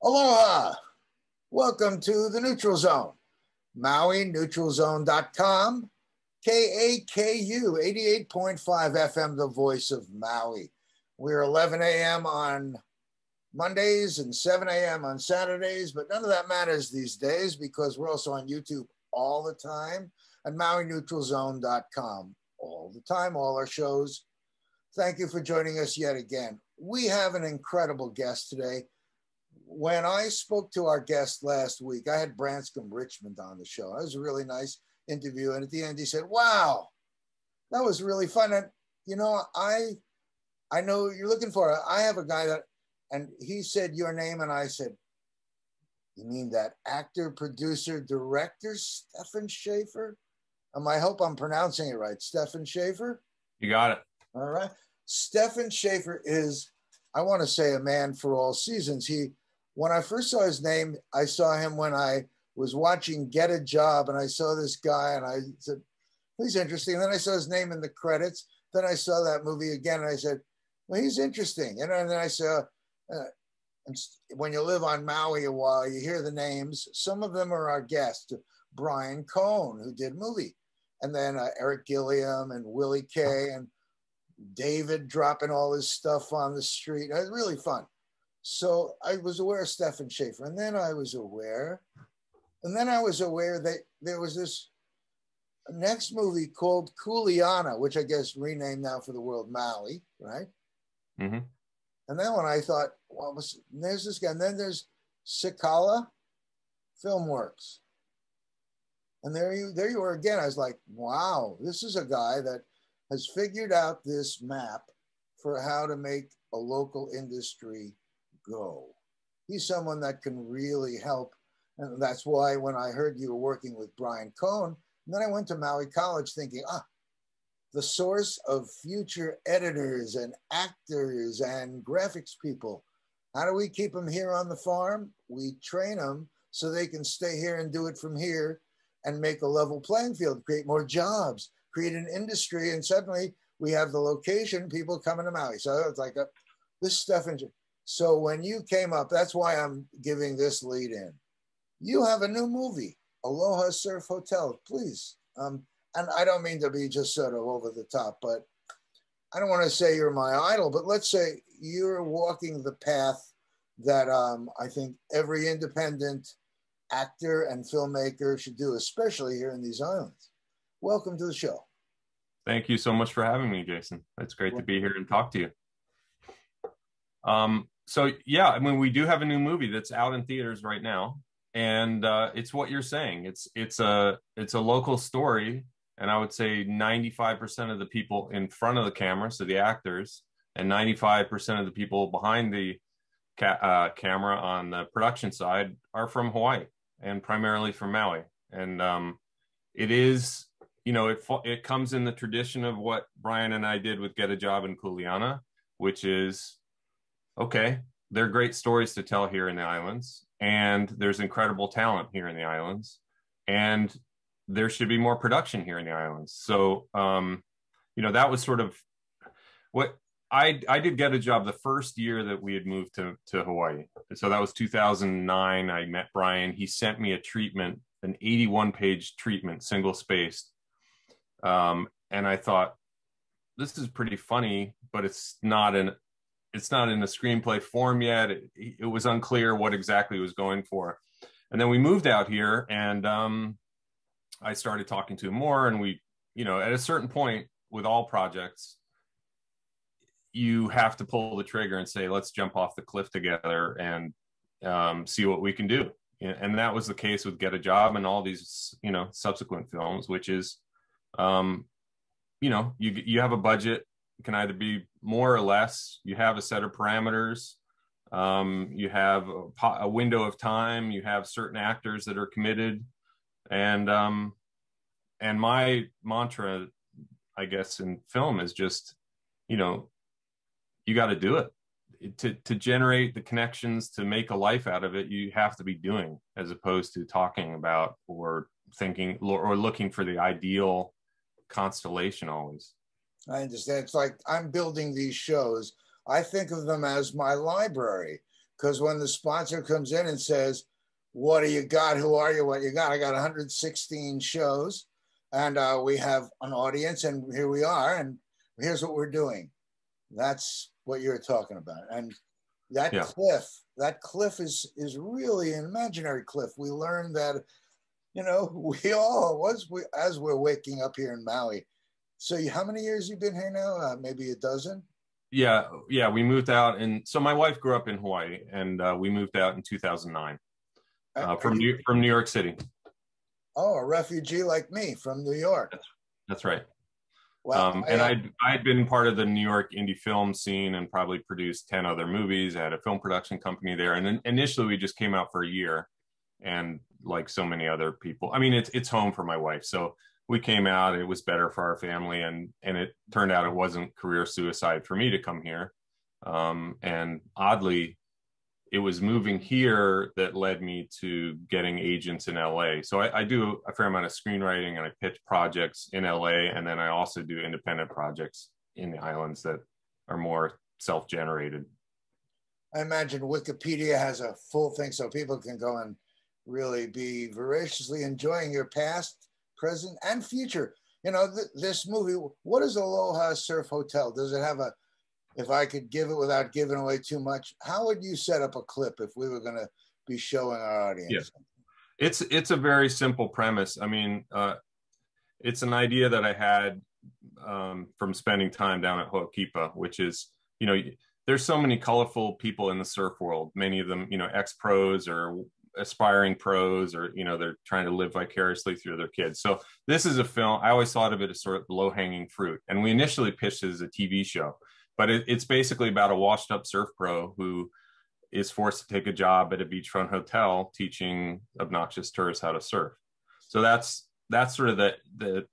Aloha! Welcome to the Neutral Zone. MauiNeutralZone.com, KAKU 88.5 FM, the voice of Maui. We're 11 a.m. on Mondays and 7 a.m. on Saturdays, but none of that matters these days because we're also on YouTube all the time and MauiNeutralZone.com all the time, all our shows. Thank you for joining us yet again. We have an incredible guest today. When I spoke to our guest last week, I had Branscombe Richmond on the show. It was a really nice interview. And at the end, he said, wow, that was really fun. And, you know, I know you're looking for it. I have a guy that, and he said your name. And I said, you mean that actor, producer, director, Stefan Schaefer? I hope I'm pronouncing it right. Stefan Schaefer? You got it. All right. Stefan Schaefer is, I want to say, a man for all seasons. When I first saw his name, I saw him when I was watching Get a Job, and I saw this guy, and I said, he's interesting. And then I saw his name in the credits. Then I saw that movie again, and I said, well, he's interesting. And then I saw, and when you live on Maui a while, you hear the names. Some of them are our guests, Brian Cohn, who did movie, and then Eric Gilliam and Willie Kay and David dropping all his stuff on the street. It was really fun. So I was aware of Stefan Schaefer, and then I was aware that there was this next movie called Kuleana, which I guess renamed now for the world Maui, right? Mm-hmm. And then when I thought, well, there's this guy, and then there's Sikala Filmworks. And there you were again. I was like, wow, this is a guy that has figured out this map for how to make a local industry go. He's someone that can really help. And that's why when I heard you were working with Brian Cohn, and then I went to Maui College thinking, the source of future editors and actors and graphics people. How do we keep them here on the farm? We train them so they can stay here and do it from here and make a level playing field, create more jobs, create an industry. And suddenly we have the location, people coming to Maui. So it's like this stuff. So when you came up, that's why I'm giving this lead in. You have a new movie, Aloha Surf Hotel, please. And I don't mean to be just sort of over the top, but I don't want to say you're my idol, but let's say you're walking the path that I think every independent actor and filmmaker should do, especially here in these islands. Welcome to the show. Thank you so much for having me, Jason. It's great to be here and talk to you. So yeah, I mean, we do have a new movie that's out in theaters right now, and it's what you're saying. It's a local story, and I would say 95% of the people in front of the camera, so the actors, and 95% of the people behind the camera on the production side are from Hawaii and primarily from Maui. And it is, you know, it comes in the tradition of what Brian and I did with Get a Job in Kuleana, which is, okay, there are great stories to tell here in the islands, and there's incredible talent here in the islands, and there should be more production here in the islands. So, you know, that was sort of what I did Get a Job the first year that we had moved to Hawaii. So that was 2009. I met Brian. He sent me a treatment, an 81-page treatment, single spaced. And I thought, this is pretty funny, but it's not in the screenplay form yet. It was unclear what exactly it was going for. And then we moved out here, and I started talking to him more. And we, you know, at a certain point with all projects, you have to pull the trigger and say, let's jump off the cliff together and see what we can do. And that was the case with Get a Job and all these, you know, subsequent films, which is, you know, you have a budget. It can either be more or less. You have a set of parameters. You have a window of time. You have certain actors that are committed. And my mantra, I guess, in film is just, you know, you got to do it. To generate the connections, to make a life out of it, you have to be doing, as opposed to talking about or thinking or looking for the ideal constellation always. I understand. It's like I'm building these shows. I think of them as my library. because when the sponsor comes in and says, what do you got? Who are you? What you got? I got 116 shows, and we have an audience, and here we are, and here's what we're doing. That's what you're talking about. And that cliff is really an imaginary cliff. We learned that, as we're waking up here in Maui. So how many years you been here now? Maybe a dozen? Yeah. We moved out, and so my wife grew up in Hawaii, and we moved out in 2009 from New York City. Oh, a refugee like me from New York. That's right. Well, and I'd been part of the New York indie film scene and probably produced 10 other movies. I had a film production company there, and then initially we just came out for a year, and like so many other people, I mean, it's home for my wife, so we came out. It was better for our family, and it turned out it wasn't career suicide for me to come here. And oddly, it was moving here that led me to getting agents in LA. So I do a fair amount of screenwriting, and I pitch projects in LA. And then I also do independent projects in the islands that are more self-generated. I imagine Wikipedia has a full thing so people can go and really be voraciously enjoying your past, present, and future. This movie, what is Aloha Surf Hotel? Does it have if I could give it without giving away too much, how would you set up a clip if we were going to be showing our audience? Yeah. It's a very simple premise. I mean, it's an idea that I had from spending time down at Ho'okipa, which is, there's so many colorful people in the surf world, many of them, ex-pros or aspiring pros, or, they're trying to live vicariously through their kids. So this is a film, I always thought of it as sort of low-hanging fruit. And we initially pitched it as a TV show. But it's basically about a washed up surf pro who is forced to take a job at a beachfront hotel teaching obnoxious tourists how to surf. So that's sort of the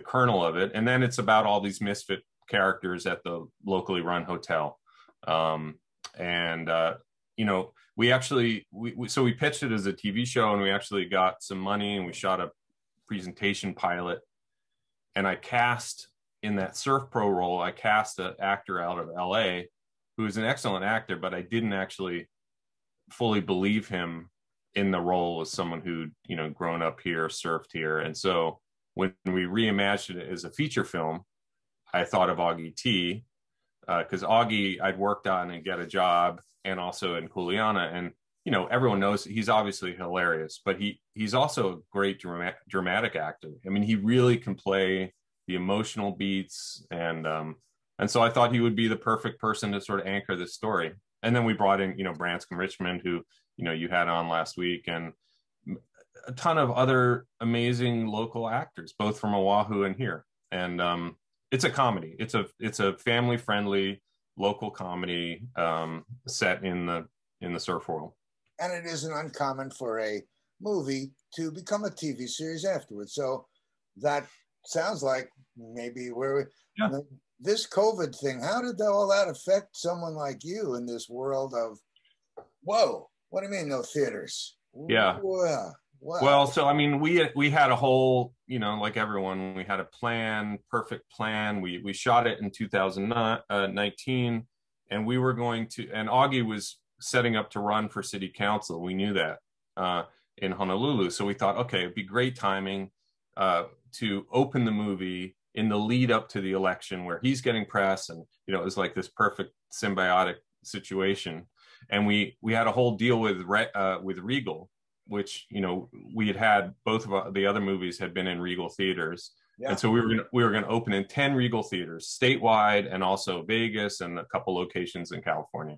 kernel of it. And then it's about all these misfit characters at the locally run hotel. We actually, so we pitched it as a TV show, and we actually got some money, and we shot a presentation pilot, and I cast in that surf pro role, I cast an actor out of LA who is an excellent actor, but I didn't actually fully believe him in the role as someone who, grown up here, surfed here. And so when we reimagined it as a feature film, I thought of Augie T, because Augie I'd worked on and get a job, and also in Kuleana. And, everyone knows he's obviously hilarious, but he's also a great dramatic actor. I mean, he really can play the emotional beats, and so I thought he would be the perfect person to sort of anchor this story. And then we brought in, Branscombe Richmond, who, you had on last week, and a ton of other amazing local actors, both from Oahu and here. And it's a comedy. It's a family-friendly local comedy set in the surf world. And it isn't uncommon for a movie to become a TV series afterwards. So that sounds like maybe this COVID thing, how did all that affect someone like you in this world of, whoa, what do you mean no theaters? Yeah. Wow. Well, so, I mean, we had a whole, like everyone, we had a perfect plan. We shot it in 2019, and we were going to, and Augie was setting up to run for city council. We knew that in Honolulu. So we thought, okay, it'd be great timing to open the movie in the lead up to the election, where he's getting press, and it was like this perfect symbiotic situation. And we had a whole deal with Regal, which we had both of the other movies had been in Regal theaters, and so we were going to open in 10 Regal theaters statewide, and also Vegas and a couple locations in California.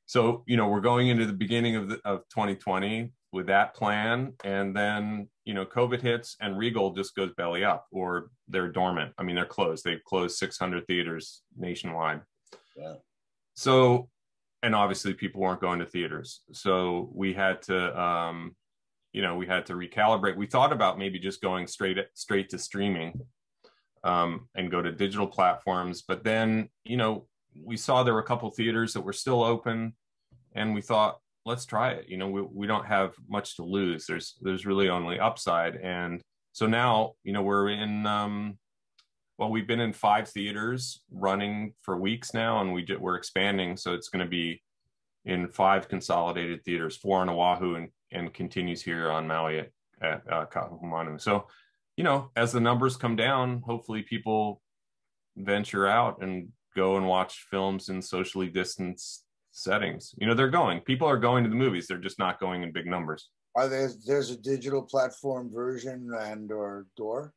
So we're going into the beginning of 2020 with that plan, and then COVID hits, and Regal just goes belly up, or they're dormant. I mean, they're closed. They've closed 600 theaters nationwide. Yeah. So, and obviously people weren't going to theaters, so we had to recalibrate. We thought about maybe just going straight to streaming and go to digital platforms, but then we saw there were a couple theaters that were still open, and we thought, let's try it. We don't have much to lose. There's really only upside. And so now, we're in, we've been in 5 theaters running for weeks now, and we're expanding. So it's going to be in 5 consolidated theaters, 4 on Oahu, and continues here on Maui at Kahumanu. So, you know, as the numbers come down, hopefully people venture out and go and watch films in socially distanced settings. You know, people are going to the movies. They're just not going in big numbers. There's a digital platform version and or door?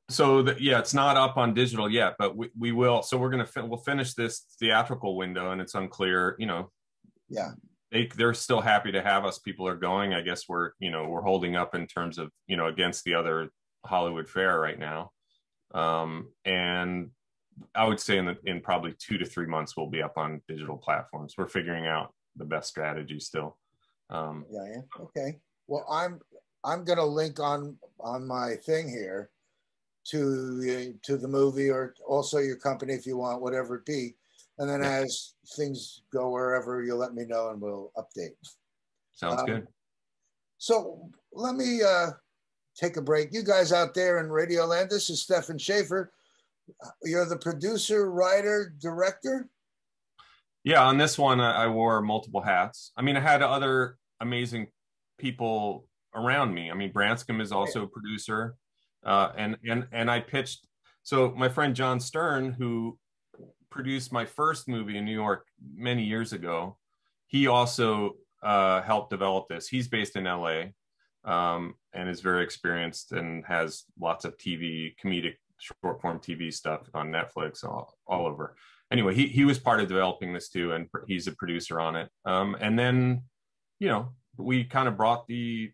So it's not up on digital yet, but we will. So we'll finish this theatrical window, and it's unclear, you know. Yeah. They're still happy to have us. People are going. I guess we're holding up in terms of, you know, against the other Hollywood fair right now. And I would say in probably 2 to 3 months, we'll be up on digital platforms. We're figuring out the best strategy still. Yeah. Okay. Well, I'm going to link on my thing here to the movie, or also your company if you want, whatever it be. And then as things go wherever, you'll let me know and we'll update. Sounds good. So let me take a break. You guys out there in Radio Land, this is Stefan Schaefer. You're the producer, writer, director? Yeah, on this one, I wore multiple hats. I mean, I had other amazing people around me. I mean, Branscombe is also a producer. And I pitched. So my friend John Stern, who produced my first movie in New York many years ago, he also helped develop this. He's based in LA and is very experienced and has lots of comedic short form TV stuff on Netflix all over. Anyway, he was part of developing this too, and he's a producer on it. And then, you know, we kind of brought the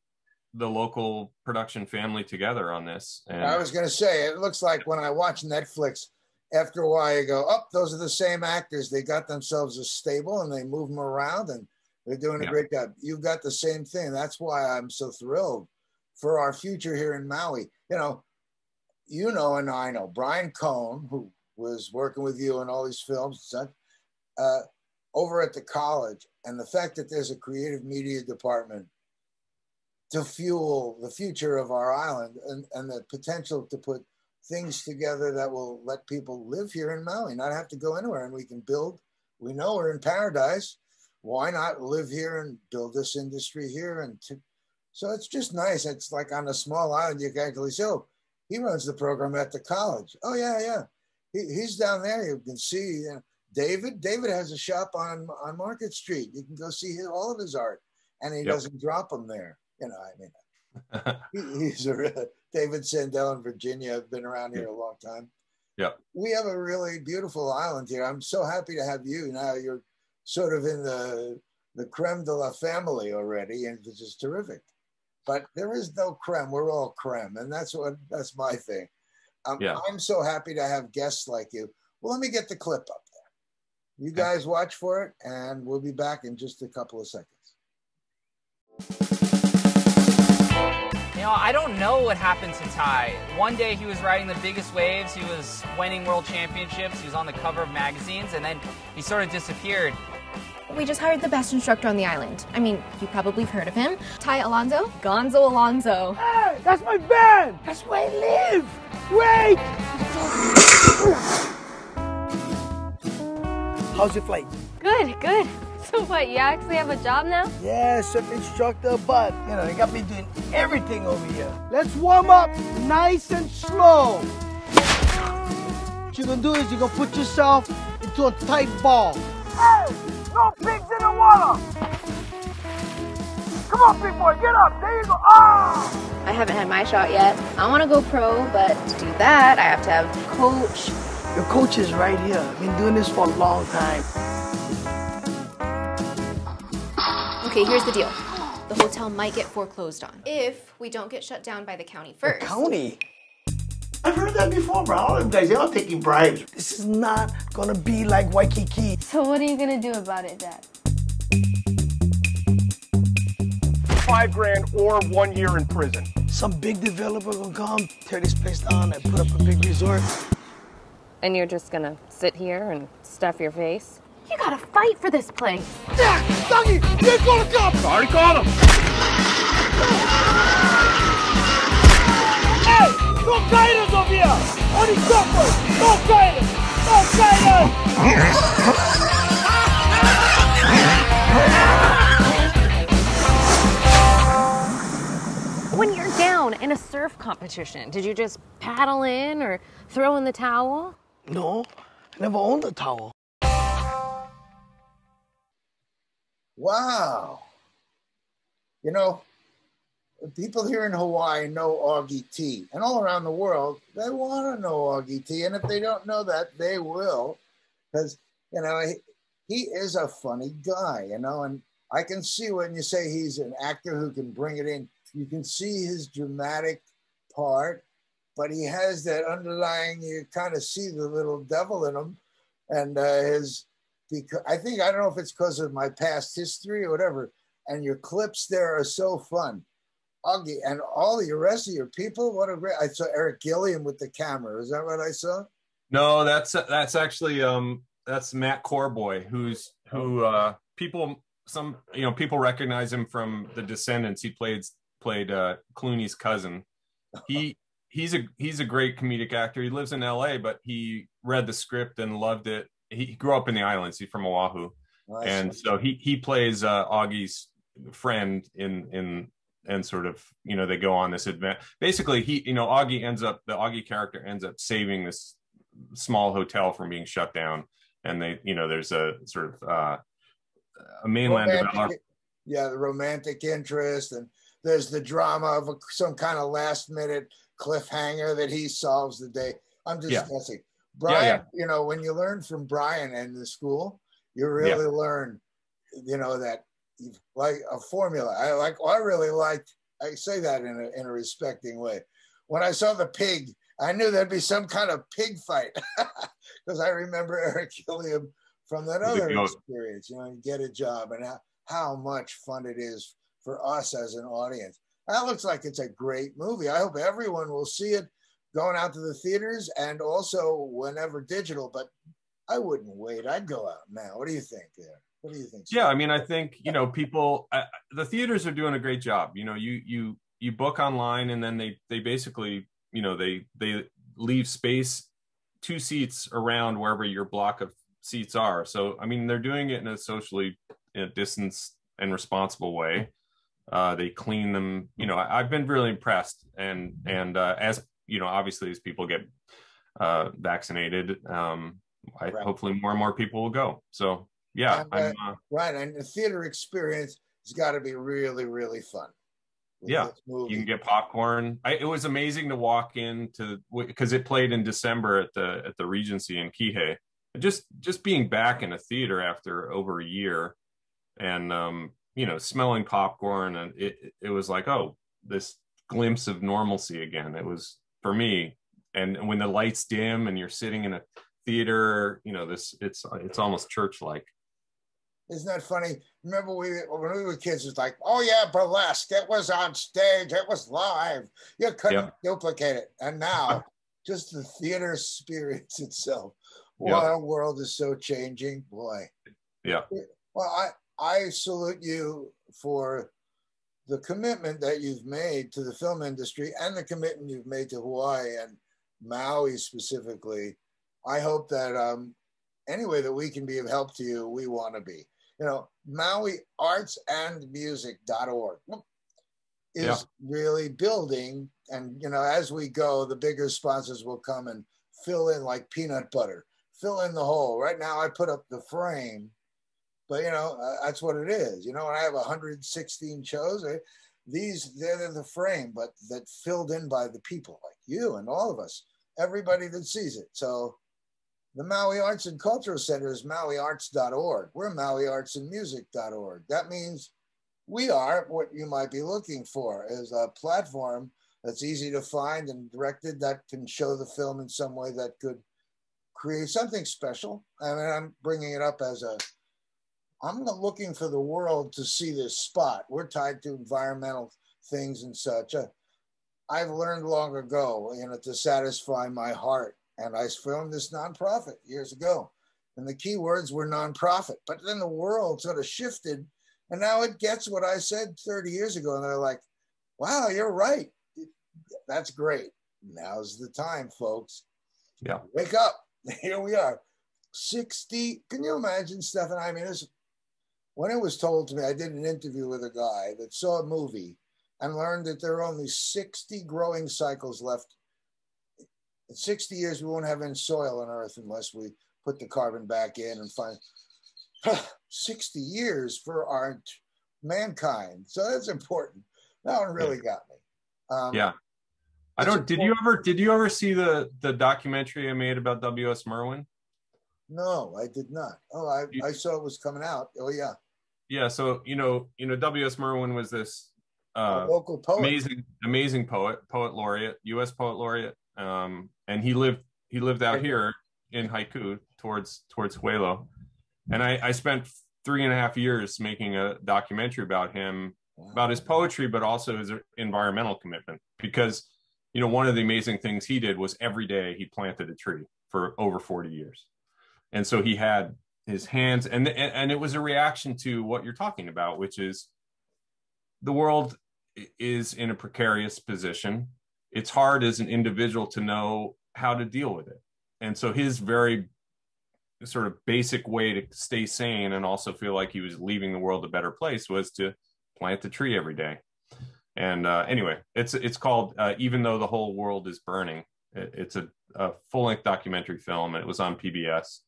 local production family together on this. And I was going to say, it looks like when I watch Netflix, after a while you go, oh, those are the same actors. They got themselves a stable and they move them around and they're doing a great job. You've got the same thing. That's why I'm so thrilled for our future here in Maui. You know, and I know Brian Cohn, who was working with you on all these films, over at the college, and the fact that there's a creative media department to fuel the future of our island and the potential to put things together that will let people live here in Maui, not have to go anywhere, and we can build. We know we're in paradise. Why not live here and build this industry here? So it's just nice. It's like on a small island, you can actually say, oh, he runs the program at the college. Oh, yeah. He's down there. You can see David. David has a shop on Market Street. You can go see all of his art, and he doesn't drop them there. You know, I mean, he's David Sandell in Virginia. I've been around here a long time. Yeah. We have a really beautiful island here. I'm so happy to have you. Now you're sort of in the creme de la family already, and which is terrific. But there is no creme. We're all creme. And that's my thing. I'm so happy to have guests like you. Well, let me get the clip up there. You guys watch for it, and we'll be back in just a couple of seconds. You know, I don't know what happened to Ty. One day he was riding the biggest waves. He was winning world championships. He was on the cover of magazines, and then he sort of disappeared. We just hired the best instructor on the island. I mean, you probably have heard of him. Ty Alonso? Gonzo Alonso. Hey, that's my band! That's where I live! Wait! How's your flight? Good. So what, you actually have a job now? Yeah, surf instructor, but, you know, they got me doing everything over here. Let's warm up nice and slow. What you're gonna do is you're gonna put yourself into a tight ball. Hey! No pigs in the water! Come on, big boy, get up! There you go! Ah! I haven't had my shot yet. I want to go pro, but to do that, I have to have a coach. Your coach is right here. I've been doing this for a long time. Okay, here's the deal. The hotel might get foreclosed on if we don't get shut down by the county first. The county? I've heard that before, bro. All them guys, they're all taking bribes. This is not gonna be like Waikiki. So what are you gonna do about it, Dad? $5,000 or 1 year in prison. Some big developer gonna come, tear this place down, and put up a big resort. And you're just gonna sit here and stuff your face? You gotta fight for this place. Yeah, Dougie, you ain't gonna come. I already called him. Hey, no guidance over here. Only suffers. No guidance. No guidance. went down in a surf competition, did you just paddle in or throw in the towel? No, I never owned a towel. Wow. You know, people here in Hawaii know Augie T, and all around the world, they want to know Augie T. And if they don't know that, they will, because, you know, he is a funny guy, you know, and I can see when you say he's an actor who can bring it in, you can see his dramatic part, but he has that underlying, you kind of see the little devil in him, and because I don't know if it's because of my past history or whatever, and your clips there are so fun. Augie, and all the rest of your people, what a great, I saw Eric Gilliam with the camera. Is that what I saw? No, that's actually that's Matt Corboy, who people recognize him from The Descendants. He played Clooney's cousin. He's a great comedic actor. He lives in LA, but he read the script and loved it. He grew up in the islands. He's from Oahu. Nice. And so he plays Augie's friend and sort of, you know, they go on this adventure. Basically, the Augie character ends up saving this small hotel from being shut down. And they, you know, there's a sort of a mainland developer. Yeah, the romantic interest, and there's the drama of some kind of last minute cliffhanger that he solves the day. I'm just guessing. Brian, you know, when you learn from Brian in the school, you really learn, you know, that like a formula. I say that in a respecting way. When I saw the pig, I knew there'd be some kind of pig fight because I remember Eric Gilliam from that other experience, you know, and Get a Job, and how much fun it is for us as an audience. That looks like it's a great movie. I hope everyone will see it going out to the theaters and also whenever digital, but I wouldn't wait. I'd go out now. What do you think there? What do you think? Yeah, I mean, I think, you know, people, the theaters are doing a great job. You know, you book online, and then they basically, you know, they leave space, 2 seats around wherever your block of seats are. So, I mean, they're doing it in a socially distanced and responsible way. They clean them. You know, I've been really impressed. And as, you know, obviously as people get vaccinated, hopefully more and more people will go. So, yeah. Right. And the theater experience has got to be really, really fun. Yeah. You can get popcorn. It was amazing to walk into, because it played in December at the Regency in Kihei. Just being back in a theater after over a year, and you know, smelling popcorn, and it was like, oh, this glimpse of normalcy again. It was for me. And when the lights dim and you're sitting in a theater, you know, it's almost church-like. Isn't that funny? Remember when we were kids, it's like, oh yeah, burlesque. It was on stage. It was live. You couldn't duplicate it. And now, just the theater experience itself. What our world is so changing, boy. Yeah. Well, I salute you for the commitment that you've made to the film industry and the commitment you've made to Hawaii and Maui specifically. I hope that any way that we can be of help to you, we want to be. You know, MauiArtsAndMusic.org is really building, and, you know, as we go, the bigger sponsors will come and fill in like peanut butter, fill in the hole. Right now, I put up the frame, but, you know, that's what it is. You know, when I have 116 shows, they're the frame, but that filled in by the people like you and all of us, everybody that sees it. So the Maui Arts and Cultural Center is MauiArts.org. We're MauiArtsAndMusic.org. That means we are what you might be looking for, is a platform that's easy to find and directed, that can show the film in some way that could create something special. I mean, I'm bringing it up as I'm looking for the world to see this spot. We're tied to environmental things and such. I've learned long ago, you know, to satisfy my heart. And I filmed this nonprofit years ago. And the key words were nonprofit. But then the world sort of shifted. And now it gets what I said 30 years ago. And they're like, wow, you're right. That's great. Now's the time, folks. Yeah. Wake up. Here we are. 60. Can you imagine, Stefan? I mean, when it was told to me, I did an interview with a guy that saw a movie and learned that there are only 60 growing cycles left. In 60 years, we won't have any soil on Earth unless we put the carbon back in and find 60 years for our mankind. So that's important. That one really got me. Yeah. I don't. Did you ever see the documentary I made about W.S. Merwin? No, I did not. Oh, I saw it was coming out. Oh yeah. Yeah. So W.S. Merwin was this local poet, amazing poet laureate, U.S. poet laureate, and he lived out here in Haiku towards Huelo, and I spent 3.5 years making a documentary about him, about his poetry, but also his environmental commitment, because one of the amazing things he did was every day he planted a tree for over 40 years. And so he had his hands, and it was a reaction to what you're talking about, which is the world is in a precarious position. It's hard as an individual to know how to deal with it. And so his very sort of basic way to stay sane and also feel like he was leaving the world a better place was to plant a tree every day. And anyway, it's called Even Though the Whole World is Burning. It's a full-length documentary film, and it was on PBS.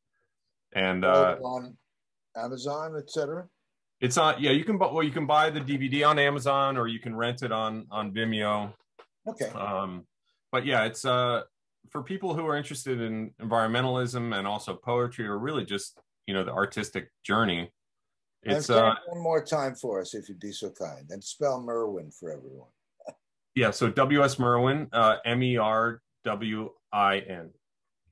And on Amazon, etc. It's on. Yeah, you can buy the DVD on Amazon, or you can rent it on Vimeo. Okay. But yeah, it's for people who are interested in environmentalism and also poetry, or really just the artistic journey. It's one more time for us, if you'd be so kind, and spell Merwin for everyone. Yeah, so W.S. Merwin, Merwin,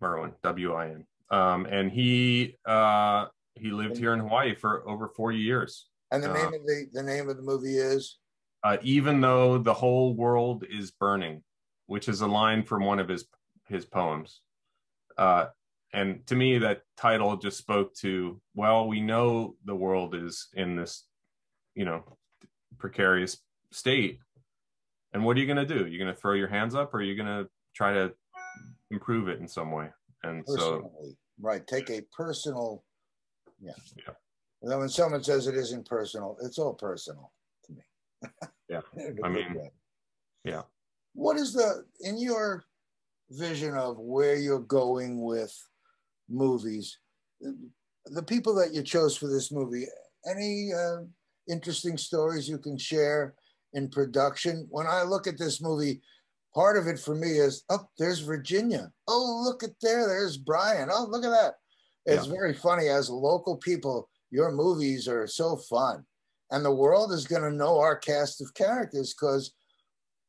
Merwin, W-I-N. And he lived here in Hawaii for over 40 years. And the name of the movie is Even Though the Whole World is Burning, which is a line from one of his poems. And to me, that title just spoke to, well, we know the world is in this, precarious state. And what are you going to do? You're going to throw your hands up, or are you going to try to improve it in some way? And personally, right. Take a personal, yeah. And then when someone says it isn't personal, it's all personal to me. Yeah. Yeah. What is in your vision of where you're going with movies, the people that you chose for this movie, any interesting stories you can share in production? When I look at this movie, part of it for me is, there's Virginia. Oh, look at there's Brian. Oh, look at that. It's very funny. As local people, your movies are so fun. And the world is going to know our cast of characters because,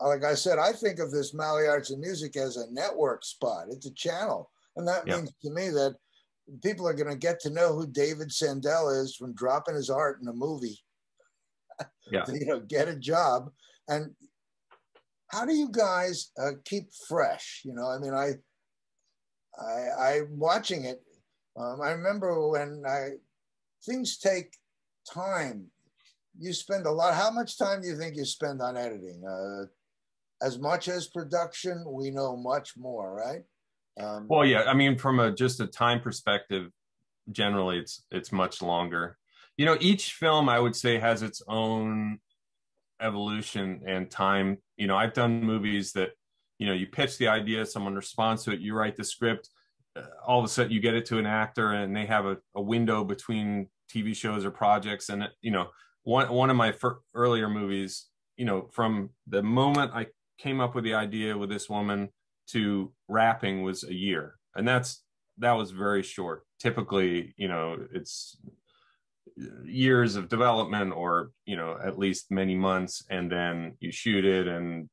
like I said, I think of this Maui Arts and Music as a network spot. It's a channel. And that means to me that people are going to get to know who David Sandell is from dropping his art in a movie. To, get a job. And how do you guys keep fresh? I watching it. I remember when things take time. You spend a lot. How much time do you think you spend on editing? As much as production, we know much more, right? Well, yeah. I mean, from just a time perspective, generally, it's much longer. Each film, I would say, has its own evolution and time. I've done movies that, you pitch the idea, someone responds to it, you write the script, all of a sudden you get it to an actor and they have a window between TV shows or projects. And, one of my earlier movies, from the moment I came up with the idea with this woman to wrapping was a year. And that was very short. Typically, it's years of development, or at least many months, and then you shoot it, and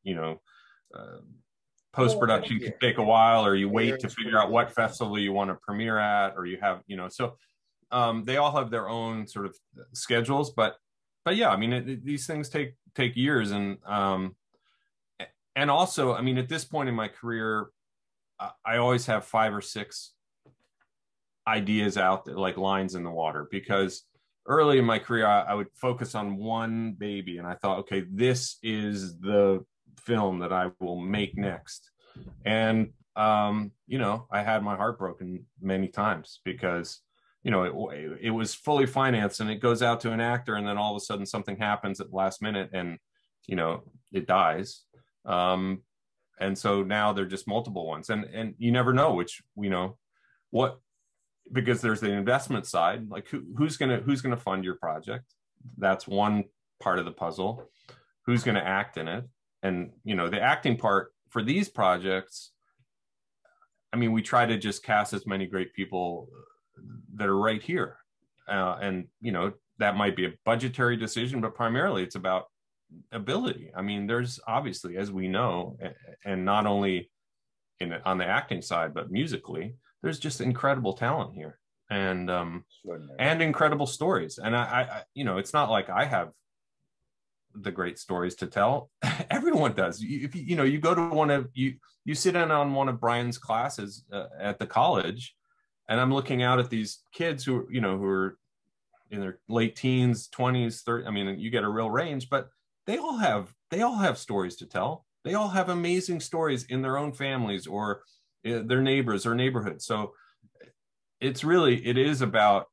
post-production can take a while, or you wait to figure out what festival you want to premiere at, or you have so they all have their own sort of schedules, but yeah, I mean, these things take years. And also, I mean, at this point in my career, I always have 5 or 6 ideas out there, like lines in the water, because early in my career, I would focus on one baby, and I thought, okay, this is the film that I will make next. And, I had my heart broken many times because, it was fully financed, and it goes out to an actor, and then all of a sudden something happens at the last minute, and it dies. And so now they're just multiple ones, and you never know which, what, because there's the investment side, like who's gonna fund your project. That's one part of the puzzle. Who's going to act in it? And the acting part for these projects, I mean, we try to just cast as many great people that are right here, and that might be a budgetary decision, but primarily it's about ability. I mean, there's obviously, as we know, and not only on the acting side, but musically, there's just incredible talent here, and incredible stories. And I it's not like I have the great stories to tell. Everyone does. If you go to you sit in on one of Brian's classes at the college, and I'm looking out at these kids who are in their late teens, 20s, 30s. I mean, you get a real range, but they all have stories to tell. They all have amazing stories in their own families or their neighbors or neighborhoods. So it is about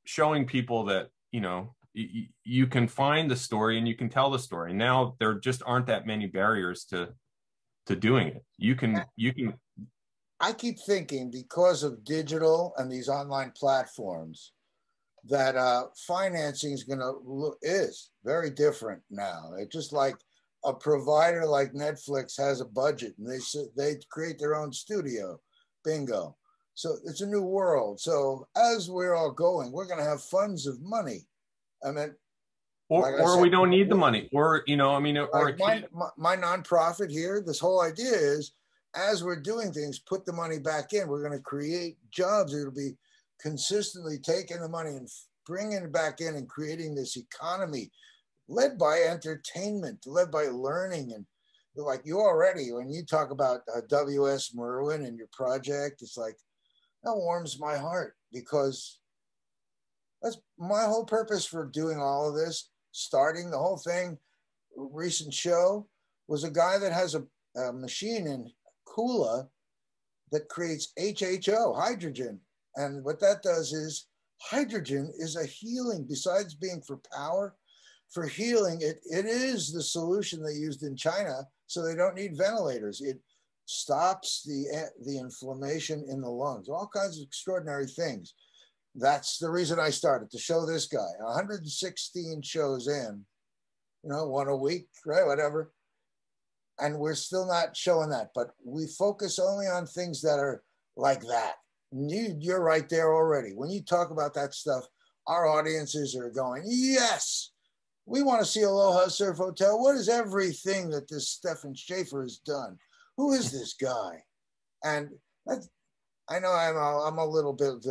showing people that, you can find the story and you can tell the story. Now there just aren't that many barriers to doing it. You can. I keep thinking, because of digital and these online platforms, that financing is very different now. It's just like a provider like Netflix has a budget and they create their own studio. Bingo. So it's a new world. So as we're all going, we're going to have funds of money. I mean, or we don't need the money, or my nonprofit here. This whole idea is, as we're doing things, put the money back in. We're going to create jobs. It'll be consistently taking the money and bringing it back in and creating this economy led by entertainment, led by learning. And like you already, when you talk about W.S. Merwin and your project, it's like, that warms my heart, because that's my whole purpose for doing all of this, starting the whole thing. Recent show was a guy that has a machine in Kula that creates HHO, hydrogen. And what that does is, hydrogen is a healing, besides being for power, for healing. It is the solution they used in China, so they don't need ventilators. It stops the inflammation in the lungs, all kinds of extraordinary things. That's the reason I started to show this guy. 116 shows in, one a week, right? Whatever. And we're still not showing that, but we focus only on things that are like that. You're right there already. When you talk about that stuff, our audiences are going, yes, we want to see Aloha Surf Hotel. What is everything that this Stefan Schaefer has done? Who is this guy? And I know I'm a little bit,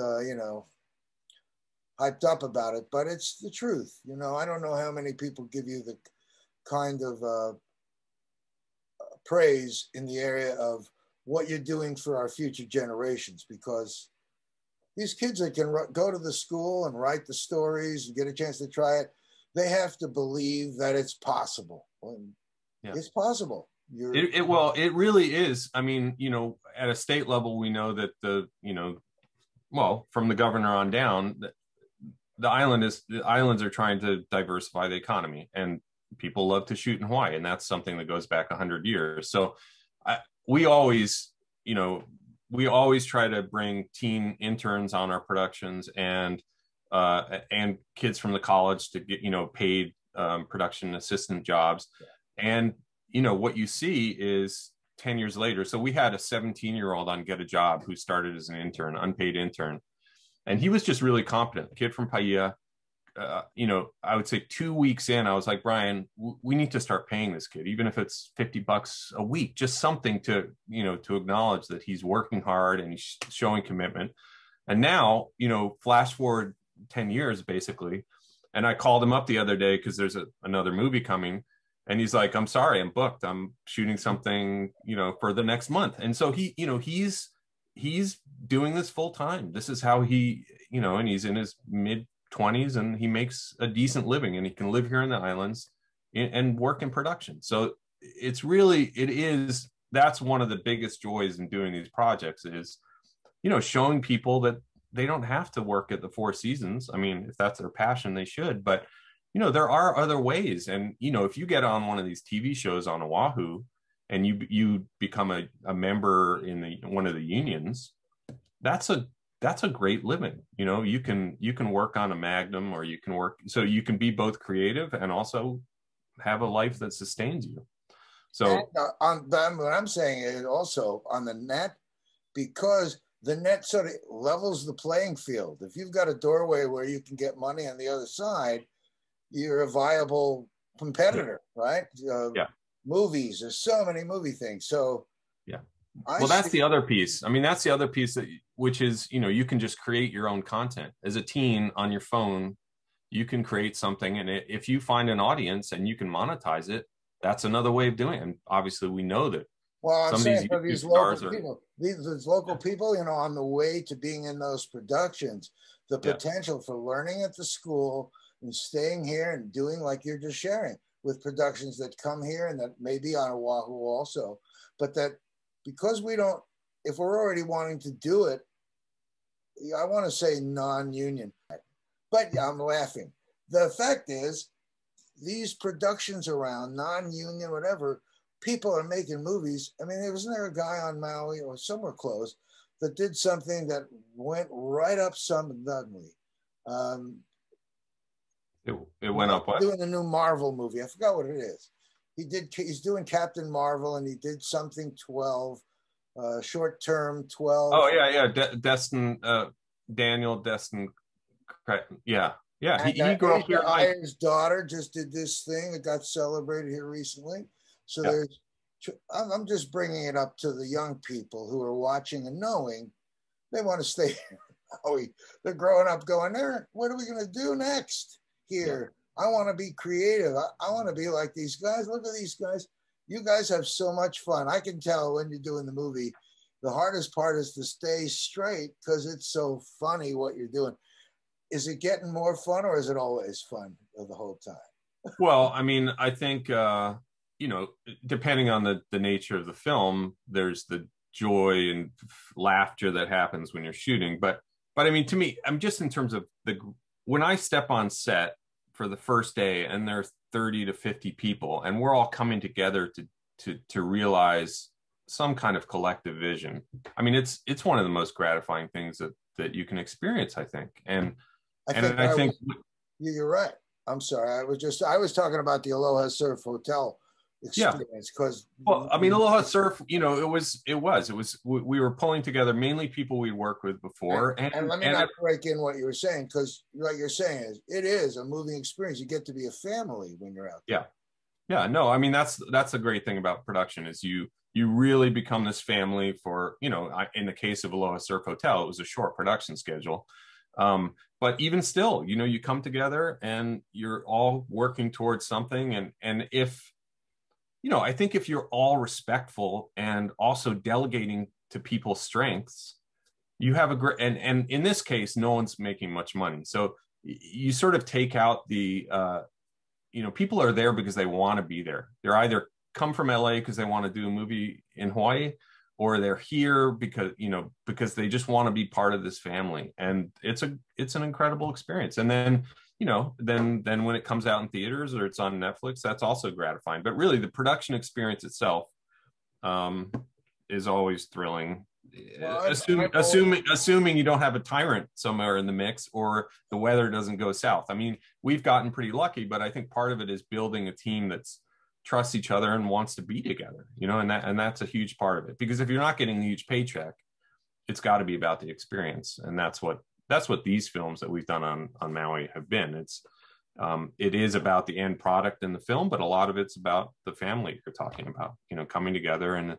hyped up about it, but it's the truth. I don't know how many people give you the kind of praise in the area of what you're doing for our future generations, because these kids that can go to the school and write the stories and get a chance to try it, they have to believe that it's possible. Yeah. It's possible. It really is. I mean, at a state level, we know that from the governor on down, the islands are trying to diversify the economy, and people love to shoot in Hawaii, and that's something that goes back 100 years. So we always try to bring teen interns on our productions and kids from the college to get, paid production assistant jobs. And, what you see is 10 years later. So we had a 17-year-old on Get a Job who started as an intern, unpaid intern. And he was just really competent, kid from Paia. I would say 2 weeks in, I was like, Brian, we need to start paying this kid, even if it's $50 a week, just something to acknowledge that he's working hard and he's showing commitment. And now, flash forward 10 years, basically. And I called him up the other day because there's another movie coming. And he's like, I'm sorry, I'm booked. I'm shooting something, for the next month. And so he's doing this full time. This is how he, and he's in his mid-20s and he makes a decent living, and he can live here in the islands and work in production. So that's one of the biggest joys in doing these projects is, showing people that they don't have to work at the Four Seasons. I mean, if that's their passion, they should, but there are other ways. And, if you get on one of these TV shows on Oahu and you become a member in one of the unions, that's a great living. You can work on a Magnum, or you can work, so you can be both creative and also have a life that sustains you. So what I'm saying is also on the net, because the net sort of levels the playing field. If you've got a doorway where you can get money on the other side, you're a viable competitor, right? Movies, there's so many movie things. So that's the other piece. I mean, that's the other piece which is, you can just create your own content as a teen on your phone. You can create something, and if you find an audience and you can monetize it, that's another way of doing it. And obviously we know that. Well, I'm saying for these local people, these local people, on the way to being in those productions, the potential for learning at the school and staying here and doing like you're just sharing with productions that come here and that may be on Oahu also, but that because if we're already wanting to do it, I want to say non-union, but I'm laughing. The fact is, these productions around non-union, whatever, people are making movies. I mean, wasn't there a guy on Maui or somewhere close that did something that went right up suddenly? It went up what? Doing a new Marvel movie. I forgot what it is. He's doing Captain Marvel, and he did something 12, short term 12. Oh yeah. Destin, Daniel Destin. Yeah. He grew up here. His daughter just did this thing that got celebrated here recently. So I'm just bringing it up to the young people who are watching and knowing they want to stay here. They're growing up going there. What are we going to do next here? I want to be creative. I want to be like these guys. Look at these guys. You guys have so much fun. I can tell when you're doing the movie, the hardest part is to stay straight because it's so funny what you're doing. Is it getting more fun, or is it always fun the whole time? Well, I mean, I think, depending on the nature of the film, there's the joy and laughter that happens when you're shooting. But I mean, to me, I'm just in terms of when I step on set for the first day and there's 30 to 50 people and we're all coming together to realize some kind of collective vision. I mean, it's one of the most gratifying things that you can experience, I think. And I think you're right. I'm sorry. I was talking about the Aloha Surf Hotel experience because I mean, Aloha Surf, we were pulling together mainly people we worked with before. And let me not break in what you were saying, because what you're saying is it is a moving experience. You get to be a family when you're out there. Yeah. No, I mean, that's a great thing about production is you really become this family for, in the case of Aloha Surf Hotel, it was a short production schedule. But even still, you come together and you're all working towards something. And if, I think if you're all respectful and also delegating to people's strengths, you have a great, and in this case, no one's making much money. So you sort of take out the, people are there because they want to be there. They're either come from LA because they want to do a movie in Hawaii, or they're here because they just want to be part of this family. And it's an incredible experience. And then, then when it comes out in theaters or it's on Netflix, that's also gratifying. But really the production experience itself is always thrilling. Well, assuming you don't have a tyrant somewhere in the mix or the weather doesn't go south. I mean, we've gotten pretty lucky, but I think part of it is building a team that's trusts each other and wants to be together, and that's a huge part of it, because if you're not getting a huge paycheck, it's got to be about the experience. And that's what these films that we've done on Maui have been. It is about the end product in the film, but a lot of it's about the family you're talking about, coming together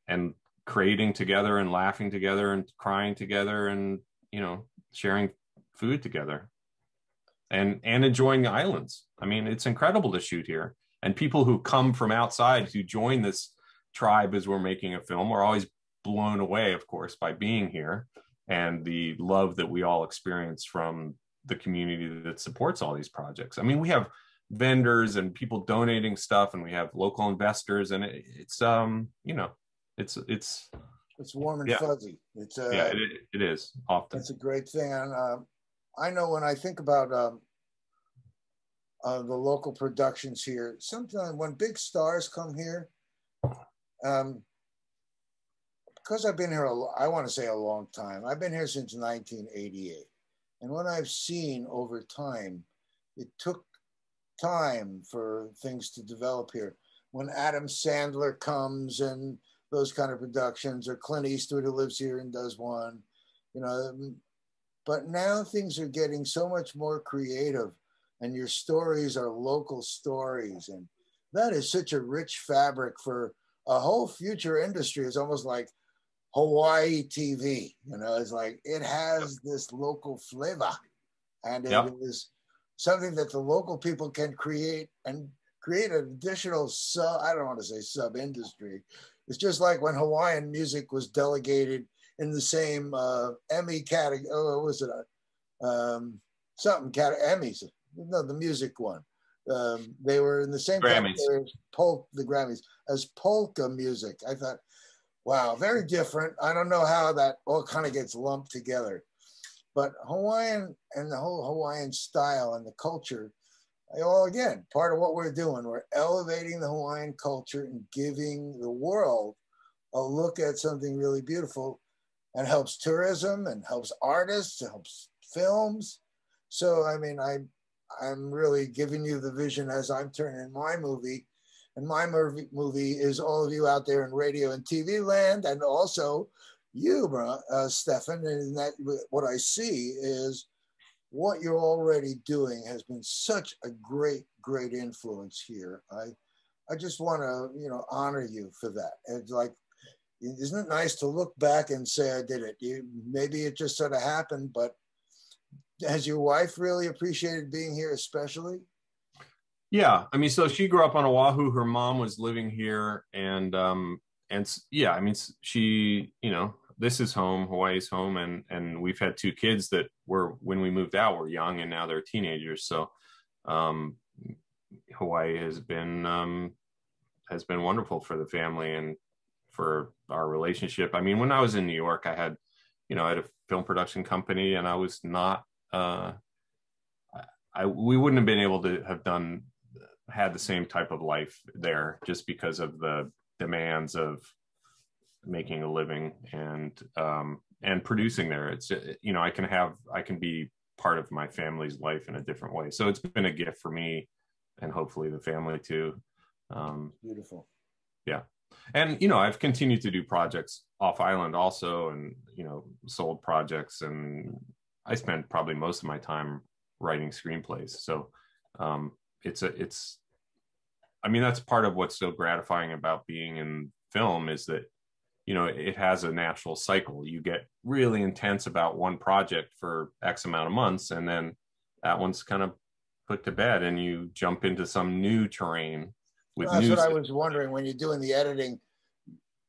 and creating together and laughing together and crying together and, sharing food together and enjoying the islands. I mean, it's incredible to shoot here. And people who come from outside who join this tribe as we're making a film, we're always blown away, of course, by being here and the love that we all experience from the community that supports all these projects. I mean, we have vendors and people donating stuff, and we have local investors, and it's warm and fuzzy. It is often. It's a great thing. And I know when I think about the local productions here. Sometimes when big stars come here, because I've been here, I want to say a long time. I've been here since 1988. And what I've seen over time, it took time for things to develop here. When Adam Sandler comes and those kind of productions, or Clint Eastwood who lives here and does one, you know, but now things are getting so much more creative and your stories are local stories. And that is such a rich fabric for a whole future industry. It's almost like Hawaii TV, you know, it's like it has this local flavor, and it is something that the local people can create and create an additional I don't want to say sub industry. It's just like when Hawaiian music was delegated in the same Emmy category. Oh, what was it? Something category, Emmys. No, the music one. They were in the same Grammys. category as the Grammys, as polka music. I thought, wow, very different. I don't know how that all kind of gets lumped together. But Hawaiian and the whole Hawaiian style and the culture, all again, part of what we're doing. We're elevating the Hawaiian culture and giving the world a look at something really beautiful, and helps tourism and helps artists, it helps films. So, I mean, I'm really giving you the vision as I'm turning my movie. And my movie is all of you out there in radio and TV land, and also you, Stefan. And that what I see is what you're already doing has been such a great, great influence here. I just want to, you know, honor you for that. It's like, isn't it nice to look back and say I did it? Maybe it just sort of happened, but has your wife really appreciated being here, especially? Yeah, I mean, so she grew up on Oahu. Her mom was living here, and yeah, I mean, she, you know, this is home, Hawaii's home, and we've had two kids that were, when we moved out, were young, and now they're teenagers. So Hawaii has been wonderful for the family and for our relationship. I mean, when I was in New York, I had a film production company, and I was not, we wouldn't have been able to have had the same type of life there, just because of the demands of making a living and producing there. It's, you know, I can be part of my family's life in a different way. So it's been a gift for me, and hopefully the family too. Beautiful. Yeah. And, you know, I've continued to do projects off island also, and, you know, sold projects, and I spent probably most of my time writing screenplays. So I mean, that's part of what's so gratifying about being in film, is that, you know, it has a natural cycle. You get really intense about one project for X amount of months, and then that one's kind of put to bed, and you jump into some new terrain. That's what I was wondering when you're doing the editing.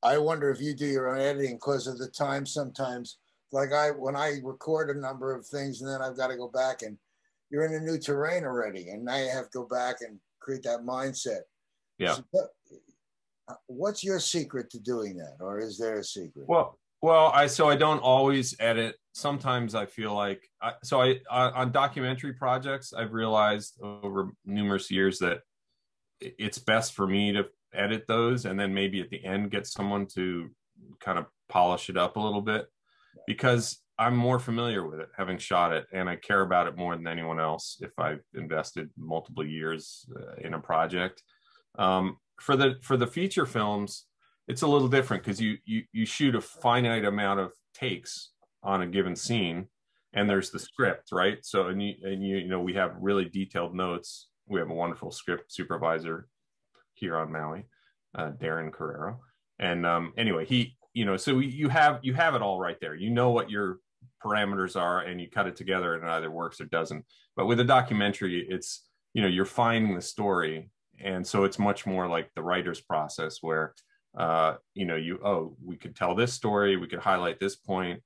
I wonder if you do your own editing because of the time sometimes. Like when I record a number of things, and then I've got to go back, and you're in a new terrain already, and now you have to go back and create that mindset. Yeah. So what's your secret to doing that, or is there a secret? Well, I don't always edit. Sometimes I feel like on documentary projects, I've realized over numerous years that it's best for me to edit those, and then maybe at the end get someone to kind of polish it up a little bit, because I'm more familiar with it, having shot it, and I care about it more than anyone else if I've invested multiple years in a project. For the feature films, it's a little different, because you shoot a finite amount of takes on a given scene, and there's the script, right? So and you know, we have really detailed notes. We have a wonderful script supervisor here on Maui, Darren Carrero, and anyway, he, you know, so you have it all right there. You know what your parameters are, and you cut it together, and it either works or doesn't. But with a documentary, it's, you know, you're finding the story, and so it's much more like the writer's process, where you know, we could tell this story, we could highlight this point,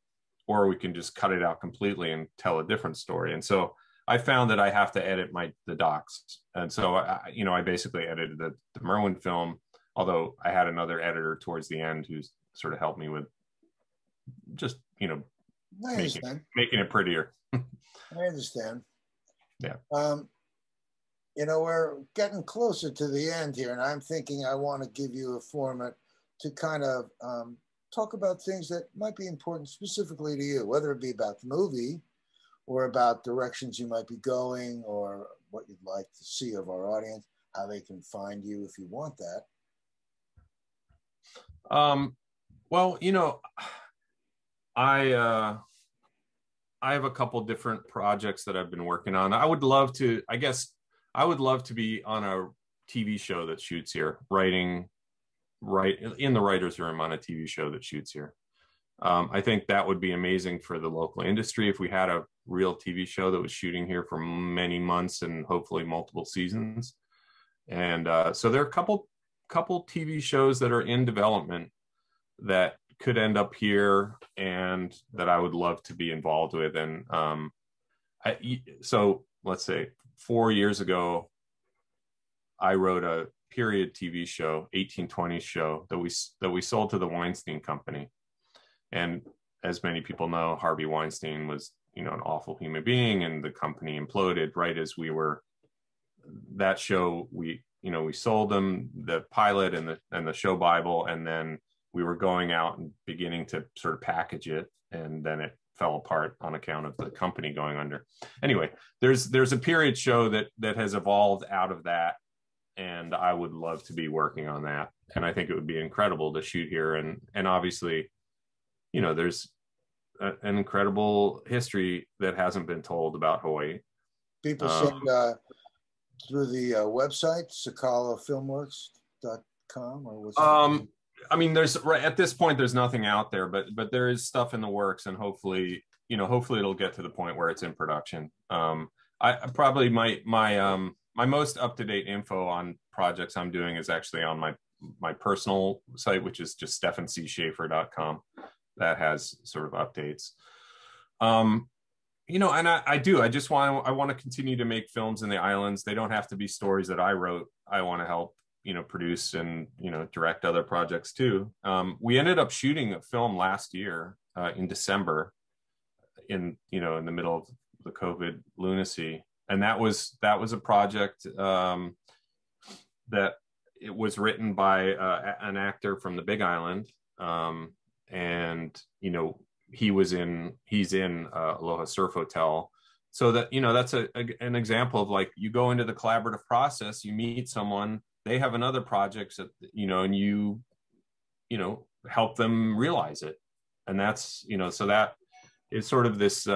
or we can just cut it out completely and tell a different story. And so I found that I have to edit the docs, and so I basically edited the Merwin film, although I had another editor towards the end who sort of helped me with just, you know, making it prettier. I understand. Yeah. we're getting closer to the end here, and I'm thinking I want to give you a format to kind of talk about things that might be important specifically to you, whether it be about the movie or about directions you might be going or what you'd like to see of our audience, how they can find you if you want that. Well, I have a couple different projects that I've been working on. I would love to be on a TV show that shoots here, writing right in the writer's room on a TV show that shoots here. I think that would be amazing for the local industry if we had a real TV show that was shooting here for many months and hopefully multiple seasons. And so there are a couple TV shows that are in development that could end up here and that I would love to be involved with. And so let's say 4 years ago, I wrote a period TV show, 1820s show that we sold to the Weinstein Company. And as many people know, Harvey Weinstein was, an awful human being, and the company imploded right as we were. That show, we sold them the pilot and the show Bible, and then we were going out and beginning to sort of package it, and then it fell apart on account of the company going under. Anyway, there's a period show that has evolved out of that, and I would love to be working on that. And I think it would be incredible to shoot here, and obviously, there's an incredible history that hasn't been told about Hawaii. People send through the website, sakalafilmworks.com, or what's I mean, at this point, there's nothing out there, but there is stuff in the works, and hopefully it'll get to the point where it's in production. I probably my most up-to-date info on projects I'm doing is actually on my personal site, which is just stefanschaefer.com. That has sort of updates. And I want to continue to make films in the islands. They don't have to be stories that I wrote. I want to help, produce and, direct other projects too. We ended up shooting a film last year in December in the middle of the COVID lunacy. And that was a project that it was written by an actor from the Big Island. And he's in Aloha Surf Hotel. So that, that's an example of, like, you go into the collaborative process, you meet someone, they have another project that, and you help them realize it. And that's, so that is sort of this,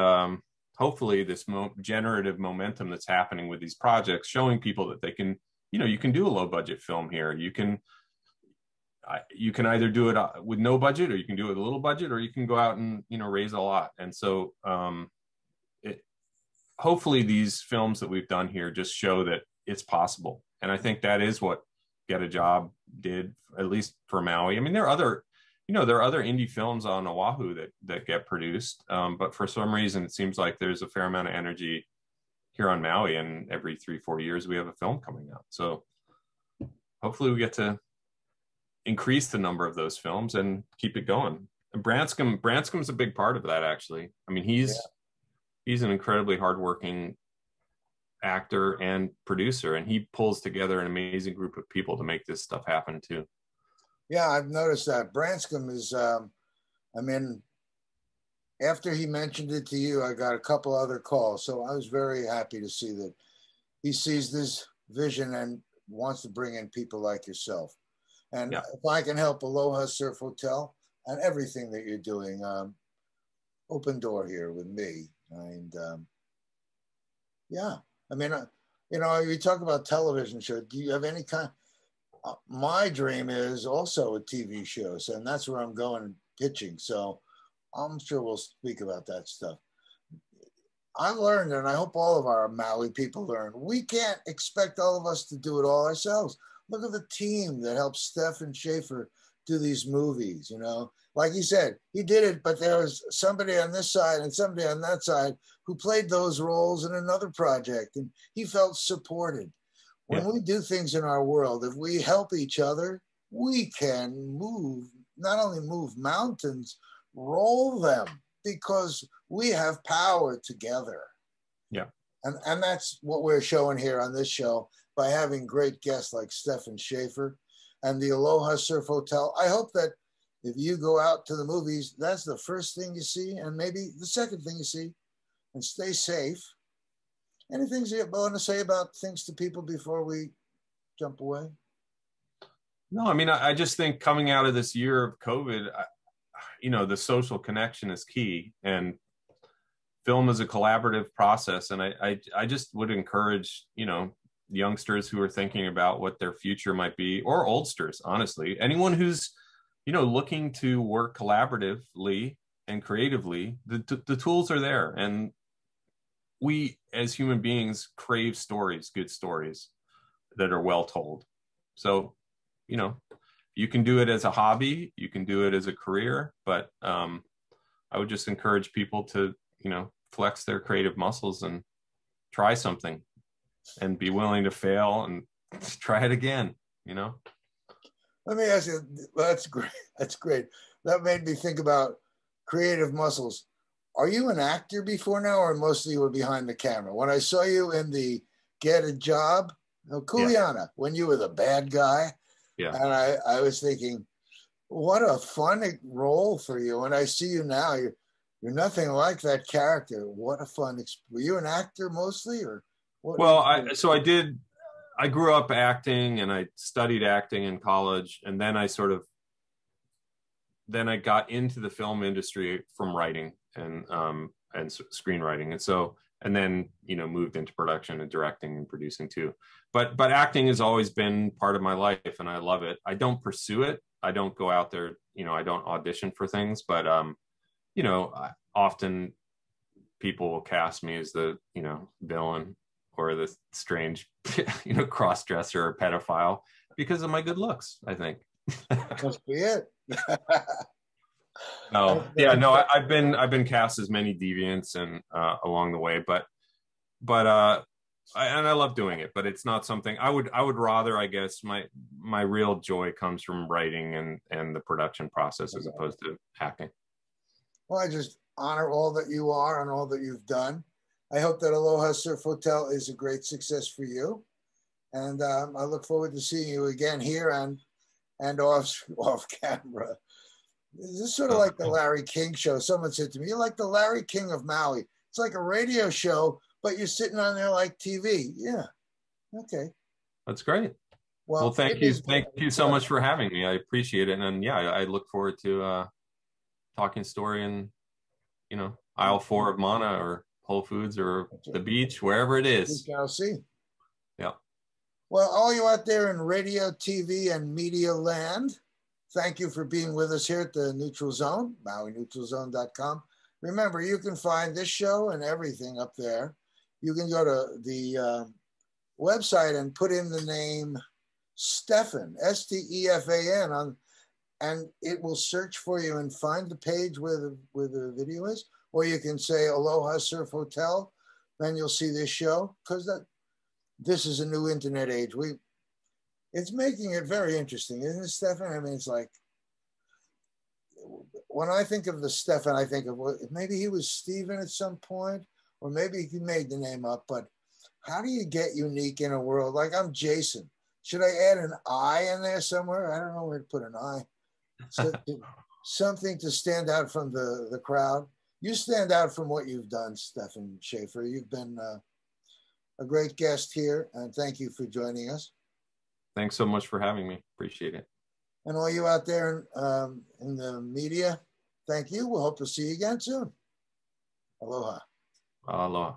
hopefully this generative momentum that's happening with these projects, showing people that they can, you can do a low budget film here. You can either do it with no budget, or you can do it with a little budget, or you can go out and, raise a lot. And so hopefully these films that we've done here just show that it's possible. And I think that is what Get a Job did, at least for Maui. I mean, there are other indie films on Oahu that get produced. But for some reason, it seems like there's a fair amount of energy here on Maui, and every 3-4 years we have a film coming out. So hopefully we get to increase the number of those films and keep it going. And Branscom's a big part of that, actually. I mean, he's an incredibly hardworking actor and producer, and he pulls together an amazing group of people to make this stuff happen too. Yeah, I've noticed that. Branscom is, after he mentioned it to you, I got a couple other calls. So I was very happy to see that he sees this vision and wants to bring in people like yourself. And if I can help Aloha Surf Hotel and everything that you're doing, open door here with me. And you talk about television show. Do you have any kind? My dream is also a TV show, so, and that's where I'm going pitching. So I'm sure we'll speak about that stuff. I learned, and I hope all of our Maui people learn, we can't expect all of us to do it all ourselves. Look at the team that helped Stefan Schaefer do these movies, Like he said, he did it, but there was somebody on this side and somebody on that side who played those roles in another project, and he felt supported. When we do things in our world, if we help each other, we can not only move mountains, roll them, because we have power together. Yeah. And that's what we're showing here on this show by having great guests like Stefan Schaefer and the Aloha Surf Hotel. I hope that if you go out to the movies, that's the first thing you see and maybe the second thing you see, and stay safe. Any things you want to say about things to people before we jump away? No, I mean, I just think coming out of this year of COVID, the social connection is key, and film is a collaborative process. And I just would encourage, youngsters who are thinking about what their future might be, or oldsters, honestly, anyone who's, looking to work collaboratively and creatively, the tools are there. And we as human beings crave stories, good stories that are well told. So, you can do it as a hobby, you can do it as a career, but I would just encourage people to, flex their creative muscles and try something and be willing to fail and try it again, Let me ask you, that's great. That's great. That made me think about creative muscles. Are you an actor before now, or mostly you were behind the camera? When I saw you in the Get a Job, Kuleana, when you were the bad guy, and I was thinking, what a fun role for you. When I see you now, you're nothing like that character. What a fun were you an actor mostly, or what? Well, I grew up acting, and I studied acting in college, and then I got into the film industry from writing and screenwriting, and then moved into production and directing and producing too. But acting has always been part of my life, and I love it. I don't pursue it. I don't go out there. I don't audition for things, but often people will cast me as the villain or the strange cross-dresser or pedophile because of my good looks, I think. Must be it. No, yeah, no, I've been cast as many deviants and along the way, but I love doing it, but it's not something I would rather, I guess my real joy comes from writing and the production process as opposed to acting. Well, I just honor all that you are and all that you've done. I hope that Aloha Surf Hotel is a great success for you, and I look forward to seeing you again here and off camera. This is sort of like the Larry King show. Someone said to me, "You're like the Larry King of Maui. It's like a radio show, but you're sitting on there like TV." Yeah. Okay. That's great. Well, thank you. Thank you so much for having me. I appreciate it. And yeah, I look forward to talking story in, aisle 4 of Mana or Whole Foods or the beach, wherever it is. I'll see. Yeah. Well, all you out there in radio, TV, and media land, thank you for being with us here at the Neutral Zone, MauiNeutralZone.com. Remember, you can find this show and everything up there. You can go to the website and put in the name Stefan, Stefan, and it will search for you and find the page where the video is. Or you can say Aloha Surf Hotel, then you'll see this show, because this is a new internet age. It's making it very interesting, isn't it, Stefan? I mean, it's like, when I think of the Stefan, I think of maybe he was Steven at some point, or maybe he made the name up, but how do you get unique in a world? Like, I'm Jason. Should I add an I in there somewhere? I don't know where to put an I. So, something to stand out from the crowd. You stand out from what you've done, Stefan Schaefer. You've been a great guest here, and thank you for joining us. Thanks so much for having me. Appreciate it. And all you out there in the media, thank you. We'll hope to see you again soon. Aloha. Aloha.